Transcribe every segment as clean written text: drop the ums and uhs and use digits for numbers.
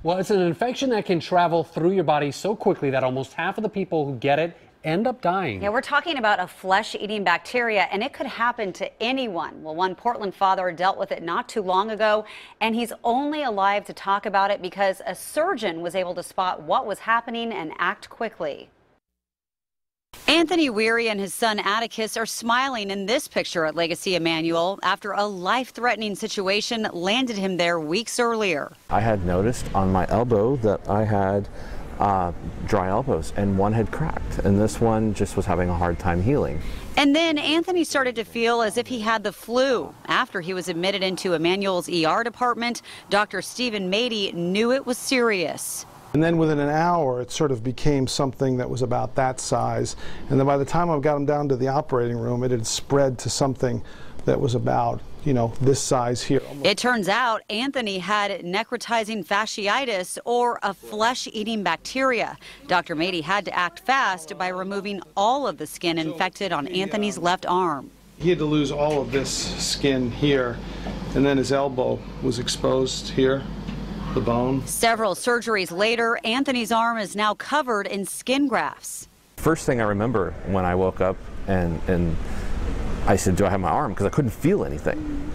Well, it's an infection that can travel through your body so quickly that almost half of the people who get it end up dying. Yeah, we're talking about a flesh-eating bacteria, and it could happen to anyone. Well, one Portland father dealt with it not too long ago, and he's only alive to talk about it because a surgeon was able to spot what was happening and act quickly. Anthony Werre and his son Atticus are smiling in this picture at Legacy Emanuel after a life-threatening situation landed him there weeks earlier. I had noticed on my elbow that I had dry elbows, and one had cracked, and this one just was having a hard time healing. And then Anthony started to feel as if he had the flu. After he was admitted into Emanuel's ER department, Dr. Stephen Mady knew it was serious. And then within an hour, it sort of became something that was about that size. And then by the time I got him down to the operating room, it had spread to something that was about, this size here. It turns out Anthony had necrotizing fasciitis, or a flesh-eating bacteria. Dr. Mady had to act fast by removing all of the skin infected on Anthony's left arm. He had to lose all of this skin here, and then his elbow was exposed here. The bone. Several surgeries later, Anthony's arm is now covered in skin grafts. First thing I remember when I woke up and I said, do I have my arm? Because I couldn't feel anything.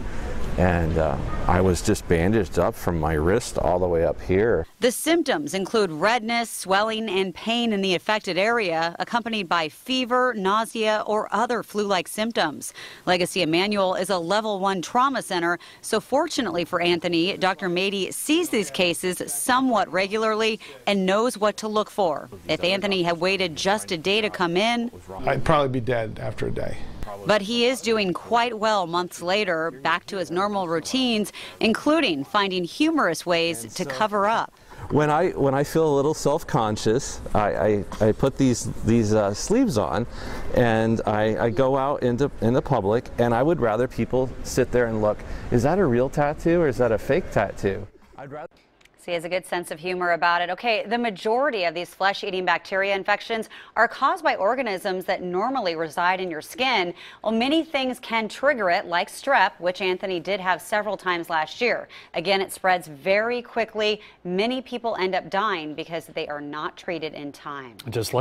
And I was just bandaged up from my wrist all the way up here. The symptoms include redness, swelling, and pain in the affected area, accompanied by fever, nausea, or other flu-like symptoms. Legacy Emanuel is a level 1 trauma center, so fortunately for Anthony, Dr. Mady sees these cases somewhat regularly and knows what to look for. If Anthony had waited just a day to come in, I'd probably be dead after a day. But he is doing quite well months later, back to his normal routines, including finding humorous ways to cover up. When I feel a little self-conscious, I put these sleeves on, and I go out into public, and I would rather people sit there and look, is that a real tattoo or is that a fake tattoo? I'd rather. He has a good sense of humor about it. Okay, the majority of these flesh-eating bacteria infections are caused by organisms that normally reside in your skin. Well, many things can trigger it, like strep, which Anthony did have several times last year. Again, it spreads very quickly. Many people end up dying because they are not treated in time. Just like